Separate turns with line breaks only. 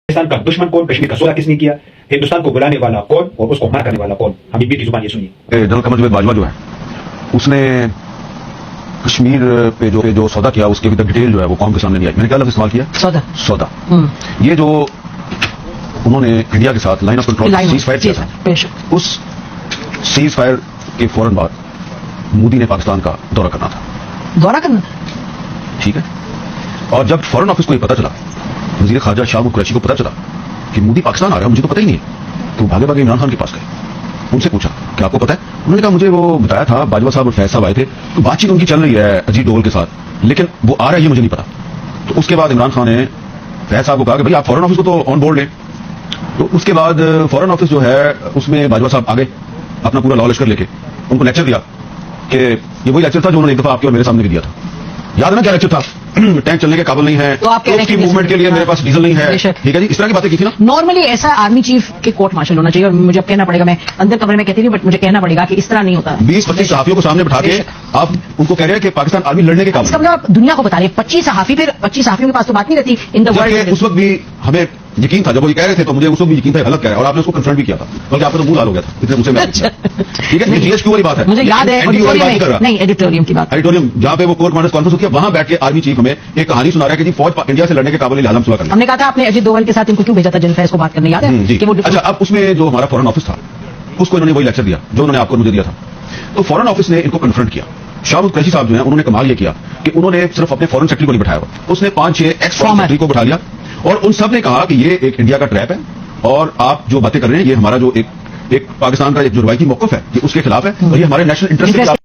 पाकिस्तान का दुश्मन कौन, कश्मीर का 16 किसने किया, हिंदुस्तान को बुलाने वाला कौन और उसको मना करने वाला कौन, हम बीबी की जुबान ये सुनिए।
जनरल कमर जावेद बाजवा जो है उसने कश्मीर पे जो सौदा किया उसकी अभी तक डिटेल जो है वो कौम के सामने नहीं आई। मैंने क्या लफ्ज़ इस्तेमाल किया? सौदा। ये जो उन्होंने इंडिया के साथ line of control cease fire किया था, उस सीज फायर के फौरन बाद मोदी ने पाकिस्तान का दौरा करना, ठीक है। और जब फॉरेन ऑफिस को ये पता चला, वज़ीर ख़ारजा शाह कुरैशी को पता चला कि मोदी पाकिस्तान आ रहा है, मुझे तो पता ही नहीं है, तो भागे भागे इमरान खान के पास गए, उनसे पूछा कि आपको पता है? उन्होंने कहा मुझे वो बताया था, बाजवा साहब और फैज साहब आए थे, तो बातचीत उनकी चल रही है अजीत डोवल के साथ, लेकिन वो आ रहा है ये मुझे नहीं पता। तो उसके बाद इमरान खान ने फैज साहब को कहा कि भाई आप फॉरेन ऑफिस को तो ऑन बोर्ड लें। तो उसके बाद फॉरेन ऑफिस जो है उसमें बाजवा साहब आ गए अपना पूरा लॉ लश्कर लेके, उनको लेक्चर दिया कि ये वही लेक्चर था जो उन्होंने एक दफा आपके और मेरे सामने भी दिया था। याद है ना क्या लेक्चर था? टैंक चलने के काबिल नहीं है,
तो आप कह रहे हैं
मूवमेंट के लिए मेरे पास डीजल नहीं है, ठीक है जी, इस तरह की बातें की थी ना।
नॉर्मली ऐसा आर्मी चीफ के कोर्ट मार्शल होना चाहिए, और मुझे अब कहना पड़ेगा, मैं अंदर कमरे में कहती थी बट मुझे कहना पड़ेगा कि इस तरह नहीं होता।
20-25 सहाफियों को सामने बिठा के आप उनको कह रहे हैं कि पाकिस्तान आर्मी लड़ने के काबिल।
इसका मतलब आप दुनिया को बता रहे हैं 25 सहाफी, फिर 25 सहाफियों के पास तो बात नहीं रहती इन द वर्ल्ड।
उस वक्त भी हमें यकीन था, जब वो ये कह रहे थे तो मुझे उस वक्त भी यकीन था गलत कह रहे हैं, और आपने उसको कन्फ्रंट भी किया था, बल्कि आपका तो मुंह लाल हो गया था इतने मुझसे मैं ठीक है। जीएसक्यू वाली बात है,
मुझे याद है नहीं एडिटोरियम की बात,
एडिटोरियम जहां पे वो कोर्ट मार्शल कॉन्फ्रेंस किया, वहां बैठ के आर्मी चीफ हमें एक कहानी सुना रहा है कि जी फौज इंडिया से लड़ने के काबिल आलम सुलह करना।
हमने कहा था आपने अजीत डोवल के साथ इनको क्यों भेजा था जनरल फैज को बात करने, याद है कि वो
अच्छा। अब उसमें जो हमारा फॉरेन ऑफिस था उसको इन्होंने वही लेक्चर दिया जो उन्होंने आपको मुझे दिया था। तो फॉरेन ऑफिस ने इनको कन्फ्रंट किया। शाह कुरैशी साहब जो है उन्होंने कमाल ये किया कि उन्होंने सिर्फ अपने फॉरेन सेक्रेटरी को नहीं बिठाया, उसने 5-6 एक्स फॉरेन सेक्रेटरी को बिठा लिया, और उन सब ने कहा कि ये एक इंडिया का ट्रैप है, और आप जो बातें कर रहे हैं ये हमारा जो एक पाकिस्तान का एक जो रवायती मौक़िफ़ है ये उसके खिलाफ है, और ये हमारे नेशनल इंटरेस्ट